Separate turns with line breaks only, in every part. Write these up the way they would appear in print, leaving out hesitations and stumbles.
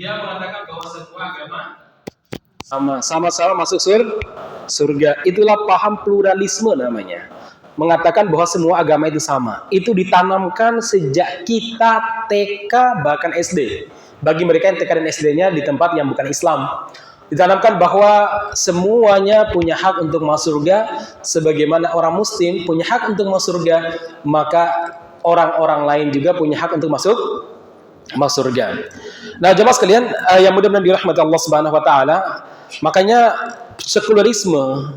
Dia mengatakan bahwa semua agama
sama-sama masuk surga. Itulah paham pluralisme namanya. Mengatakan bahwa semua agama itu sama. Itu ditanamkan sejak kita TK bahkan SD. Bagi mereka yang TK dan SD-nya di tempat yang bukan Islam, ditanamkan bahwa semuanya punya hak untuk masuk surga, sebagaimana orang Muslim punya hak untuk masuk surga, maka orang-orang lain juga punya hak untuk masuk surga. Nah, jemaah sekalian yang mudah-mudahan dirahmati Allah Subhanahu wa taala, makanya sekularisme,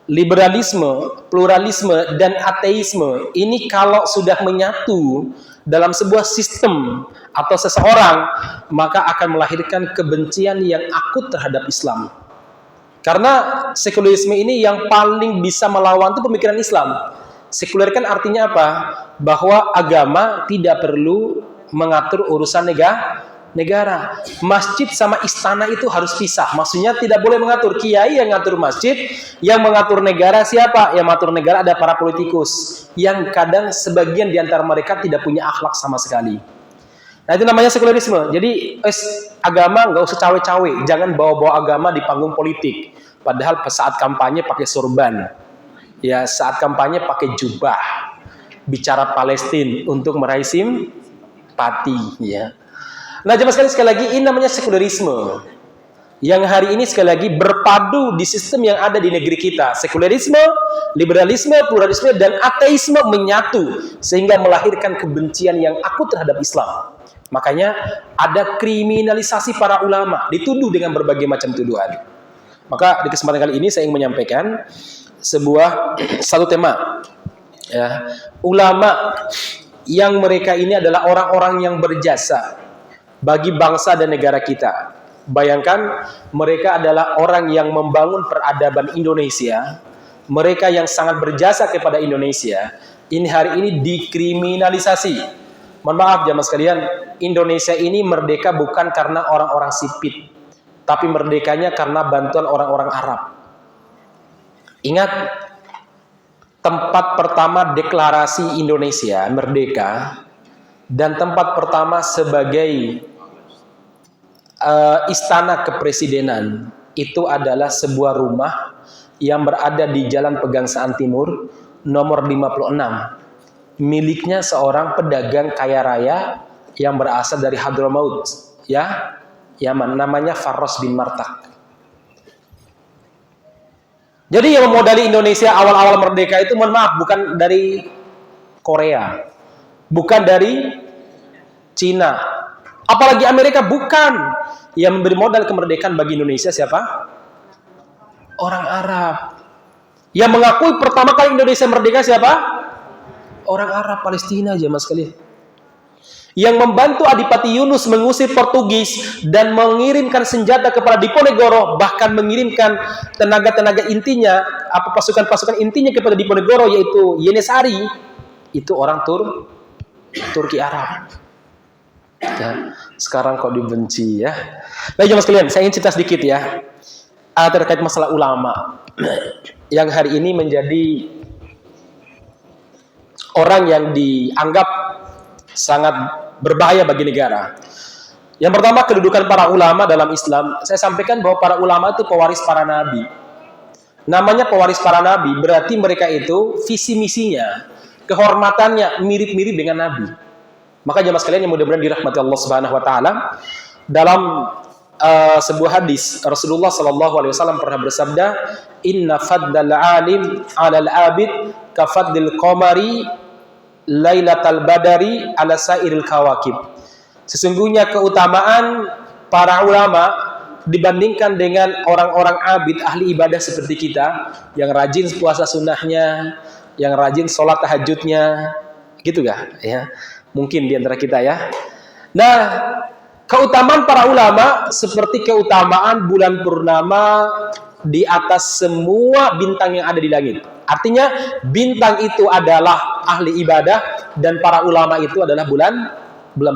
liberalisme, pluralisme dan ateisme ini kalau sudah menyatu dalam sebuah sistem atau seseorang, maka akan melahirkan kebencian yang akut terhadap Islam. Karena sekularisme ini yang paling bisa melawan itu pemikiran Islam. Sekuler kan artinya apa? Bahwa agama tidak perlu mengatur urusan negara. Masjid sama istana itu harus pisah. Maksudnya tidak boleh mengatur. Kiai yang mengatur masjid, yang mengatur negara siapa? Yang mengatur negara ada para politikus, yang kadang sebagian di antara mereka tidak punya akhlak sama sekali. Nah, itu namanya sekularisme. Jadi agama nggak usah cawe-cawe, jangan bawa-bawa agama di panggung politik. Padahal saat kampanye pakai sorban, ya saat kampanye pakai jubah, bicara Palestina untuk meraih simpati, ya. Nah, jemaah sekali lagi, ini namanya sekularisme. Yang hari ini sekali lagi berpadu di sistem yang ada di negeri kita. Sekularisme, liberalisme, pluralisme, dan ateisme menyatu. Sehingga melahirkan kebencian yang akut terhadap Islam. Makanya ada kriminalisasi para ulama. Dituduh dengan berbagai macam tuduhan. Maka di kesempatan kali ini saya ingin menyampaikan satu tema. Ya, ulama yang mereka ini adalah orang-orang yang berjasa bagi bangsa dan negara kita. Bayangkan, mereka adalah orang yang membangun peradaban Indonesia. Mereka yang sangat berjasa kepada Indonesia. Ini hari ini dikriminalisasi. Mohon maaf jamaah sekalian, Indonesia ini merdeka bukan karena orang-orang sipit, tapi merdekanya karena bantuan orang-orang Arab. Ingat, tempat pertama deklarasi Indonesia merdeka dan tempat pertama sebagai istana kepresidenan itu adalah sebuah rumah yang berada di Jalan Pegangsaan Timur nomor 56, miliknya seorang pedagang kaya raya yang berasal dari Hadramaut, ya, Yaman, namanya Faros bin Martak. Jadi yang memodali Indonesia awal-awal merdeka itu, mohon maaf, bukan dari Korea, bukan dari Cina, apalagi Amerika, bukan. Yang memberi modal kemerdekaan bagi Indonesia siapa? Orang Arab. Yang mengakui pertama kali Indonesia merdeka siapa? Orang Arab, Palestina aja mas sekalian. Yang membantu Adipati Yunus mengusir Portugis dan mengirimkan senjata kepada Diponegoro, bahkan mengirimkan tenaga-tenaga intinya, pasukan-pasukan intinya kepada Diponegoro, yaitu Yenesari, itu orang Turki Arab. Ya, sekarang kok dibenci ya. Baik jemaah sekalian, saya ingin cerita sedikit ya terkait masalah ulama yang hari ini menjadi orang yang dianggap sangat berbahaya bagi negara. Yang pertama, kedudukan para ulama dalam Islam. Saya sampaikan bahwa para ulama itu pewaris para nabi. Namanya pewaris para nabi berarti mereka itu visi misinya, kehormatannya mirip-mirip dengan nabi. Maka jemaah sekalian yang mudah-mudahan dirahmati Allah Subhanahu wa taala, dalam sebuah hadis Rasulullah sallallahu alaihi wasallam pernah bersabda, "Inna faddal alim 'alal 'abid ka faddil qamari lailatal badari 'ala sairil kawakib." Sesungguhnya keutamaan para ulama dibandingkan dengan orang-orang abid ahli ibadah seperti kita yang rajin puasa sunnahnya, yang rajin sholat tahajudnya, gitu gak? Ya. Mungkin di antara kita ya. Nah, keutamaan para ulama seperti keutamaan bulan purnama di atas semua bintang yang ada di langit. Artinya bintang itu adalah ahli ibadah dan para ulama itu adalah bulan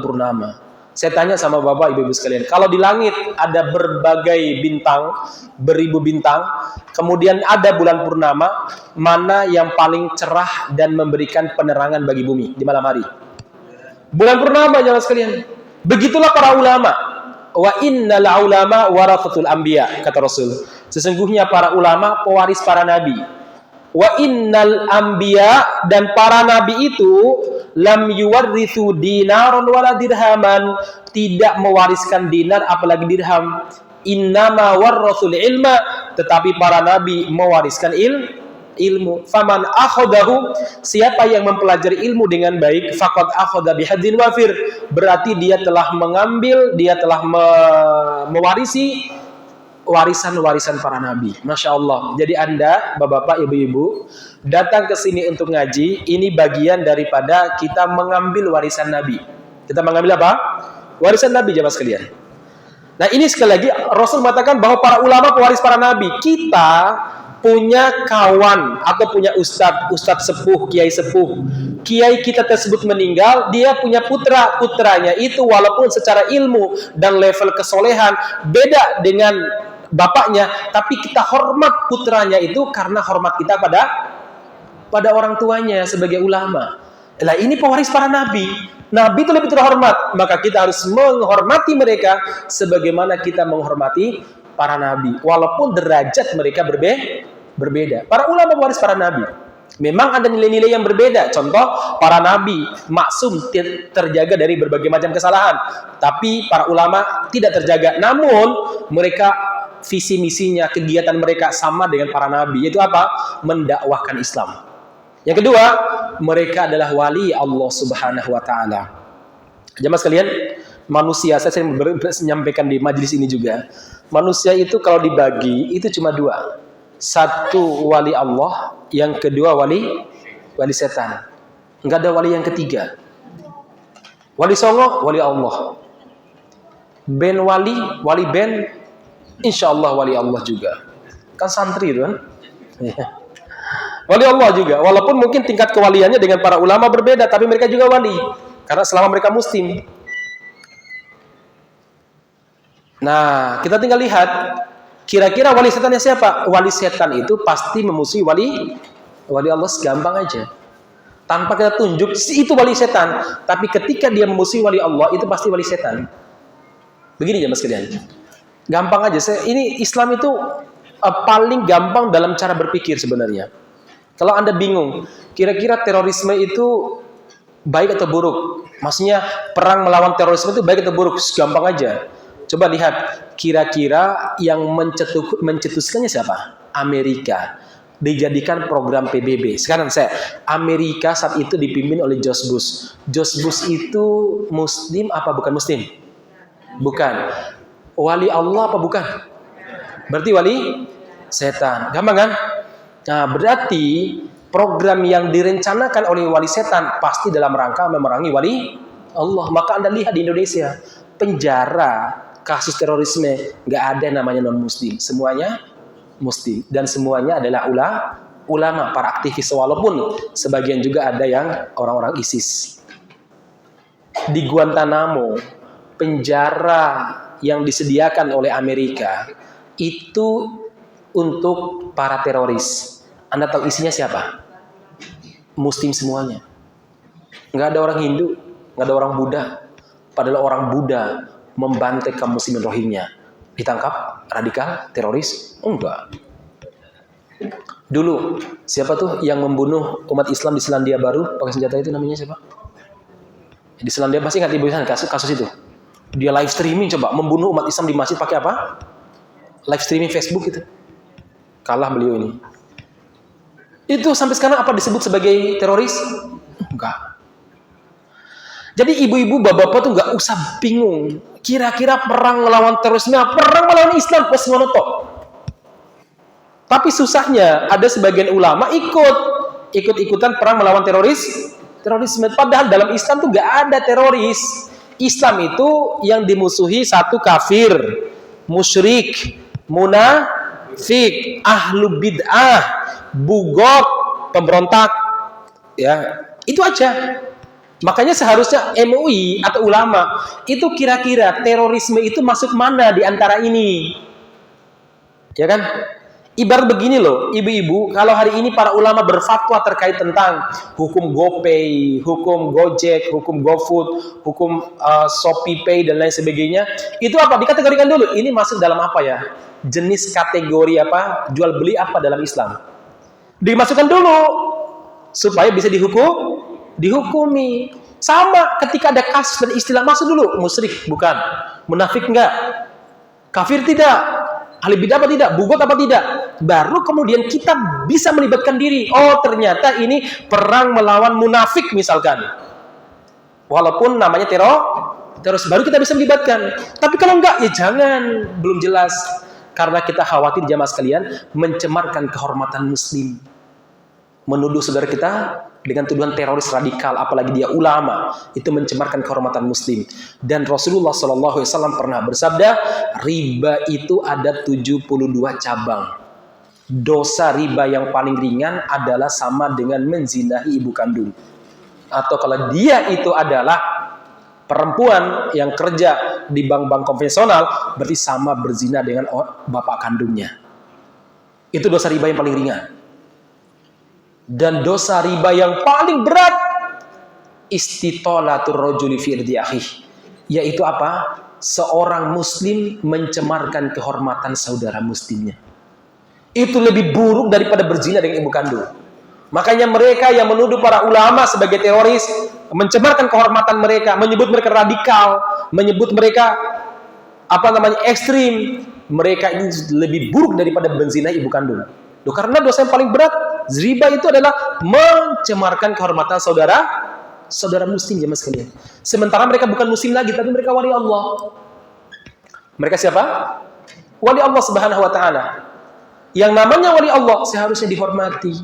purnama. Saya tanya sama Bapak Ibu sekalian, kalau di langit ada berbagai bintang, beribu bintang, kemudian ada bulan purnama, mana yang paling cerah dan memberikan penerangan bagi bumi di malam hari? Bulan purnama, jemaah sekalian. Begitulah para ulama. wa innal ulama warathatul anbiya, kata Rasul. Sesungguhnya para ulama pewaris para nabi. Wa innal anbiya, dan para nabi itu lam yuwarrithu dinaron wala dirhaman, tidak mewariskan dinar apalagi dirham. Innama warrathul ilma, tetapi para nabi mewariskan ilmu. Faman akhadahu, siapa yang mempelajari ilmu dengan baik, faqad akhadha bihadzin wafir, berarti dia telah mengambil, dia telah mewarisi warisan-warisan para nabi. Masya Allah. Jadi Anda, bapak-bapak, ibu-ibu, datang ke sini untuk ngaji, ini bagian daripada kita mengambil warisan nabi. Kita mengambil apa? Warisan nabi, jemaah sekalian. Nah, ini sekali lagi Rasul mengatakan bahwa para ulama pewaris para nabi. Kita punya kawan atau punya ustadz sepuh, kiai sepuh. Kiai kita tersebut meninggal, dia punya putranya itu walaupun secara ilmu dan level kesolehan beda dengan bapaknya, tapi kita hormat putranya itu karena hormat kita pada orang tuanya sebagai ulama. Nah, ini pewaris para nabi. Nabi itu lebih terhormat, maka kita harus menghormati mereka sebagaimana kita menghormati para nabi, walaupun derajat mereka berbeda. Para ulama pewaris para nabi. Memang ada nilai-nilai yang berbeda. Contoh, para nabi maksum, terjaga dari berbagai macam kesalahan, tapi para ulama tidak terjaga. Namun mereka visi misinya, kegiatan mereka sama dengan para nabi, yaitu apa? Mendakwahkan Islam. Yang kedua, mereka adalah wali Allah Subhanahu wa taala. Jemaah sekalian, manusia, saya menyampaikan di majelis ini juga. Manusia itu kalau dibagi itu cuma dua. Satu wali Allah, yang kedua wali setan. Enggak ada wali yang ketiga. Wali songo, wali Allah. Ben wali ben, insya Allah wali Allah juga. Kan santri itu kan? Wali Allah juga, walaupun mungkin tingkat kewaliannya dengan para ulama berbeda, tapi mereka juga wali, karena selama mereka muslim. Nah, kita tinggal lihat, kira-kira wali setannya siapa? Wali setan itu pasti memusuhi wali Allah segampang aja. Tanpa kita tunjuk, itu wali setan. Tapi ketika dia memusuhi wali Allah, itu pasti wali setan. Begini ya mas kalian. Gampang aja, ini Islam itu paling gampang dalam cara berpikir sebenarnya. Kalau Anda bingung, kira-kira terorisme itu baik atau buruk? Maksudnya perang melawan terorisme itu baik atau buruk? Gampang aja. Coba lihat, kira-kira yang mencetuskannya siapa? Amerika. Dijadikan program PBB. Sekarang Amerika saat itu dipimpin oleh George Bush. George Bush itu Muslim apa bukan Muslim? Bukan. Wali Allah apa bukan? Berarti wali setan. Gampang kan? Nah, berarti program yang direncanakan oleh wali setan pasti dalam rangka memerangi wali Allah. Maka Anda lihat di Indonesia, penjara kasus terorisme nggak ada namanya non-muslim, semuanya muslim, dan semuanya adalah ulama, para aktivis, walaupun sebagian juga ada yang orang-orang ISIS. Di Guantanamo, penjara yang disediakan oleh Amerika itu untuk para teroris. Anda tahu isinya siapa? Muslim semuanya. Nggak ada orang Hindu, nggak ada orang Buddha. Padahal orang Buddha membantai kaum muslimin Rohingya. Ditangkap radikal, teroris? Enggak. Dulu, siapa tuh yang membunuh umat Islam di Selandia Baru pakai senjata itu, namanya siapa? Di Selandia pasti nggak dibunuh kasus itu. Dia live streaming coba membunuh umat Islam di masjid pakai apa? Live streaming Facebook itu. Kalah beliau ini. Itu sampai sekarang apa disebut sebagai teroris? Enggak. Jadi ibu-ibu, bapak-bapak tuh nggak usah bingung. Kira-kira perang melawan terorisme, perang melawan Islam, pas monotok. Tapi susahnya ada sebagian ulama ikut-ikutan perang melawan terorisme. Padahal dalam Islam tuh nggak ada teroris. Islam itu yang dimusuhi satu kafir, musyrik, munafik, ahlu bid'ah, bugot, pemberontak, ya itu aja. Makanya seharusnya MUI atau ulama itu kira-kira terorisme itu masuk mana di antara ini, ya kan? Ibarat begini loh, ibu-ibu, kalau hari ini para ulama berfatwa terkait tentang hukum GoPay, hukum Gojek, hukum GoFood, hukum Shopee Pay dan lain sebagainya, itu apa? Dikategorikan dulu, ini masuk dalam apa ya? Jenis kategori apa? Jual beli apa dalam Islam? Dimasukkan dulu supaya bisa dihukumi. Sama ketika ada kasus dan istilah, masuk dulu musyrik bukan, munafik enggak, kafir tidak, ahli bidah apa tidak, bugot apa tidak, baru kemudian kita bisa melibatkan diri. Oh ternyata ini perang melawan munafik misalkan, walaupun namanya terus baru kita bisa melibatkan. Tapi kalau enggak ya jangan, belum jelas, karena kita khawatir jamaah sekalian mencemarkan kehormatan muslim, menuduh saudara kita dengan tuduhan teroris radikal, apalagi dia ulama, itu mencemarkan kehormatan muslim. Dan Rasulullah SAW pernah bersabda, riba itu ada 72 cabang. Dosa riba yang paling ringan adalah sama dengan menzinahi ibu kandung. Atau kalau dia itu adalah perempuan yang kerja di bank-bank konvensional, berarti sama berzina dengan bapak kandungnya. Itu dosa riba yang paling ringan. Dan dosa riba yang paling berat, istitolatur rajuli fi irdi akhihi, yaitu apa? Seorang muslim mencemarkan kehormatan saudara muslimnya. Itu lebih buruk daripada berzina dengan ibu kandung. Makanya mereka yang menuduh para ulama sebagai teroris, mencemarkan kehormatan mereka, menyebut mereka radikal, menyebut mereka ekstrim, mereka ini lebih buruk daripada berzina ibu kandung. Loh, karena dosa yang paling berat riba itu adalah mencemarkan kehormatan saudara muslim jemaah sekalian. Sementara mereka bukan muslim lagi, tapi mereka wali Allah. Mereka siapa? Wali Allah Subhanahu wa taala. Yang namanya wali Allah seharusnya dihormati.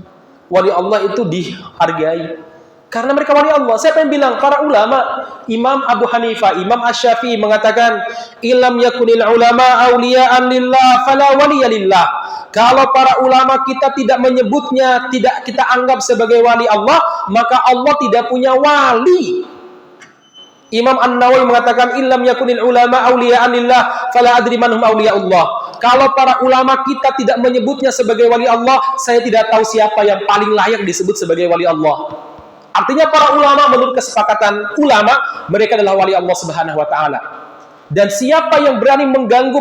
Wali Allah itu dihargai. Karena mereka wali Allah. Siapa yang bilang? Para ulama. Imam Abu Hanifah, Imam Asy-Syafi'i mengatakan, "Ilam yakunil ulama awliya'an lillah fala waliya lillah." Kalau para ulama kita tidak menyebutnya, tidak kita anggap sebagai wali Allah, maka Allah tidak punya wali. Imam An-Nawawi mengatakan, "Illam yakunil ulama awliya'an lillah fala adri man hum awliya'ullah." Kalau para ulama kita tidak menyebutnya sebagai wali Allah, saya tidak tahu siapa yang paling layak disebut sebagai wali Allah. Artinya para ulama menurut kesepakatan ulama, mereka adalah wali Allah Subhanahu wa taala. Dan siapa yang berani mengganggu,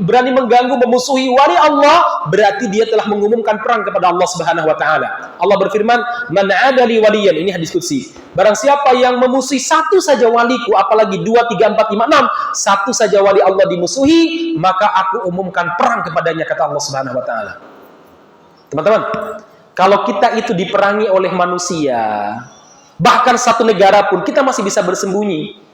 berani mengganggu, memusuhi wali Allah, berarti dia telah mengumumkan perang kepada Allah Subhanahu wa taala. Allah berfirman, "Man 'adali waliyan." Ini hadis qudsi. Barang siapa yang memusuhi satu saja waliku, apalagi 2, 3, 4, 5, 6, satu saja wali Allah dimusuhi, maka aku umumkan perang kepadanya, kata Allah Subhanahu wa taala. Teman-teman, kalau kita itu diperangi oleh manusia, bahkan satu negara pun, kita masih bisa bersembunyi.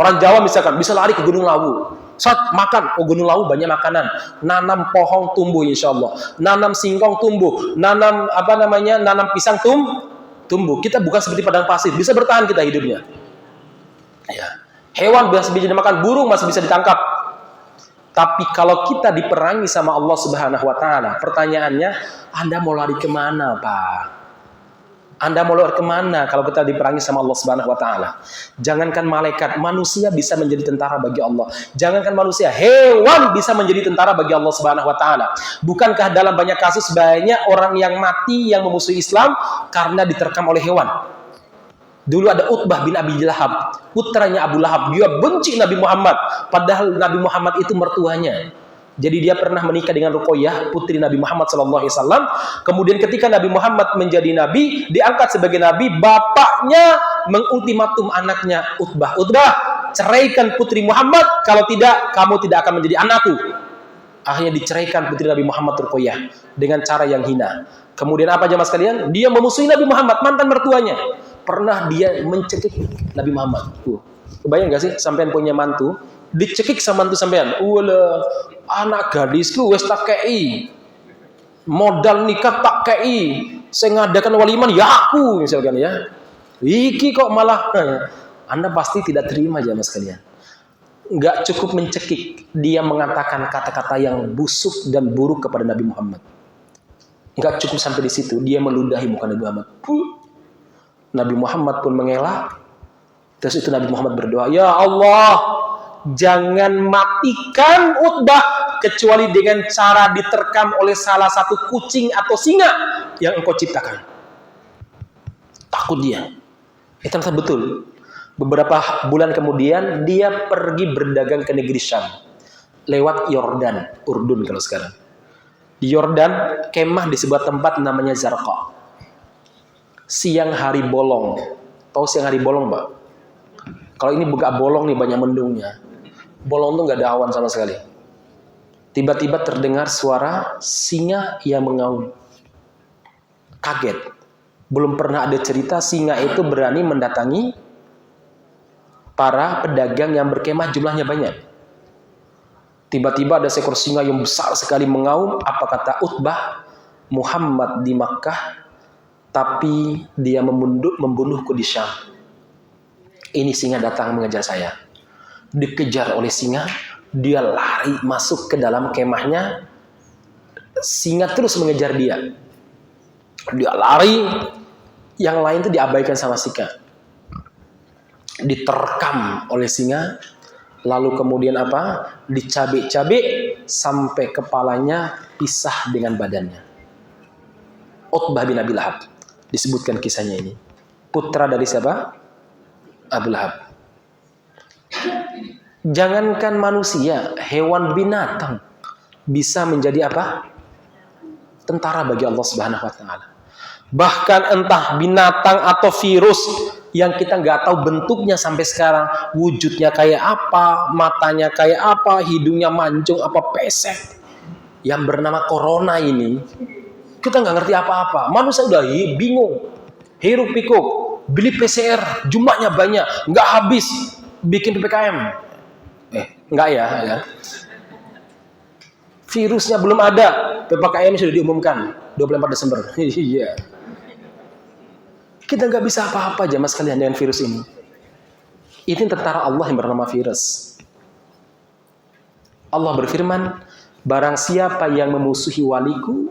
Orang Jawa misalkan bisa lari ke Gunung Lawu, saat makan, Gunung Lawu banyak makanan, nanam pohon tumbuh insya Allah, nanam singkong tumbuh, nanam pisang tumbuh. Kita bukan seperti padang pasir, bisa bertahan kita hidupnya. Ya. Hewan bisa dimakan, burung masih bisa ditangkap. Tapi kalau kita diperangi sama Allah Subhanahu wa taala, pertanyaannya, Anda mau lari kemana, Pak? Anda mau lari kemana kalau kita diperangi sama Allah Subhanahu wa taala? Jangankan malaikat, manusia bisa menjadi tentara bagi Allah. Jangankan manusia, hewan bisa menjadi tentara bagi Allah Subhanahu wa taala. Bukankah dalam banyak kasus banyak orang yang mati yang memusuhi Islam karena diterkam oleh hewan? Dulu ada Utbah bin Abi Lahab, putranya Abu Lahab. Dia benci Nabi Muhammad, padahal Nabi Muhammad itu mertuanya. Jadi dia pernah menikah dengan Ruqayyah, putri Nabi Muhammad SAW. Kemudian ketika Nabi Muhammad menjadi nabi, diangkat sebagai nabi, bapaknya mengultimatum anaknya, Utbah, ceraikan putri Muhammad, kalau tidak, kamu tidak akan menjadi anakku. Akhirnya diceraikan putri Nabi Muhammad Ruqayyah dengan cara yang hina. Kemudian apa jemaah sekalian? Dia memusuhi Nabi Muhammad, mantan mertuanya. Pernah dia mencekik Nabi Muhammad. Kebayang gak sih sampean punya mantu, dicekik sama mantu sampean? Anak gadisku wis tak kei, modal nikah tak kei, saya ngadakan waliman ya aku misalkan ya. Iki kok malah, Anda pasti tidak terima jamaah sekalian. Nggak cukup mencekik, dia mengatakan kata-kata yang busuk dan buruk kepada Nabi Muhammad. Nggak cukup sampai di situ, dia meludahi muka Nabi Muhammad. Nabi Muhammad pun mengelak. Terus itu Nabi Muhammad berdoa, "Ya Allah, jangan matikan Utbah kecuali dengan cara diterkam oleh salah satu kucing atau singa yang engkau ciptakan. Takut dia. Itu ternyata betul. Beberapa bulan kemudian dia pergi berdagang ke negeri Syam lewat Yordan, Urdun kalau sekarang. Di Yordan, kemah di sebuah tempat namanya Zarqa. Siang hari bolong. Tahu siang hari bolong, Mbak? Kalau ini gak bolong nih, banyak mendungnya. Bolong tuh gak ada awan sama sekali. Tiba-tiba terdengar suara singa yang mengaum. Kaget. Belum pernah ada cerita singa itu berani mendatangi para pedagang yang berkemah, jumlahnya banyak. Tiba-tiba ada seekor singa yang besar sekali mengaum. Apa kata Utbah? Muhammad di Makkah, tapi dia membunuhku di Syam. Ini singa datang mengejar saya. Dikejar oleh singa, dia lari masuk ke dalam kemahnya. Singa terus mengejar dia. Dia lari, yang lain itu diabaikan sama singa. Diterkam oleh singa. Lalu kemudian apa? Dicabik-cabik sampai kepalanya pisah dengan badannya. Utbah bin Abi Lahab. Disebutkan kisahnya ini. Putra dari siapa? Abu Lahab. Jangankan manusia, hewan binatang bisa menjadi apa? Tentara bagi Allah Subhanahu wa taala. Bahkan entah binatang atau virus yang kita nggak tahu bentuknya sampai sekarang, wujudnya kayak apa, matanya kayak apa, hidungnya mancung apa pesek, yang bernama corona ini, kita nggak ngerti apa-apa. Manusia udah bingung, hiruk pikuk, beli PCR, jumlahnya banyak, nggak habis, bikin PPKM. Nggak ya. Virusnya belum ada, PPKM sudah diumumkan 24 Desember. Iya. Kita nggak bisa apa-apa jamaah sekalian dengan virus ini. Ini tentara Allah yang bernama virus. Allah berfirman, barang siapa yang memusuhi waliku,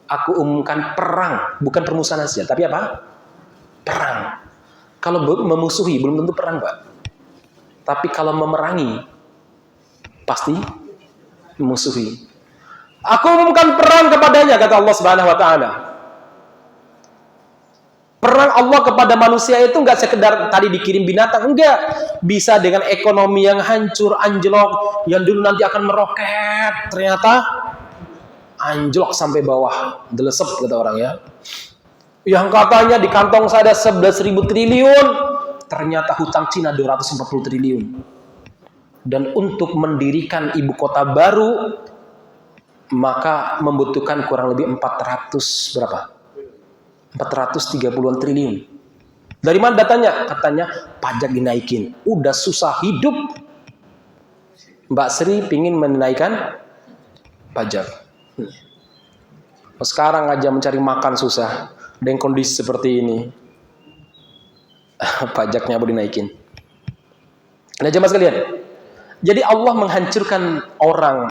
aku umumkan perang. Bukan permusuhan saja, tapi apa? Perang. Kalau memusuhi, belum tentu perang, Pak. Tapi kalau memerangi, pasti memusuhi. Aku umumkan perang kepadanya, kata Allah Subhanahu wa taala. Perang Allah kepada manusia itu enggak sekedar tadi dikirim binatang, enggak. Bisa dengan ekonomi yang hancur, anjlok, yang dulu nanti akan meroket, ternyata anjlok sampai bawah, delesep kata orang ya. Yang katanya di kantong saya ada 11.000 triliun, ternyata hutang Cina 240 triliun. Dan untuk mendirikan ibu kota baru, maka membutuhkan kurang lebih 400 berapa? 430-an triliun. Dari mana datanya? Katanya pajak dinaikin. Udah susah hidup, Mbak Sri pingin menaikkan pajak. Sekarang aja mencari makan susah. Dengan kondisi seperti ini, pajaknya mau dinaikin. Nah jemaah sekalian, jadi Allah menghancurkan orang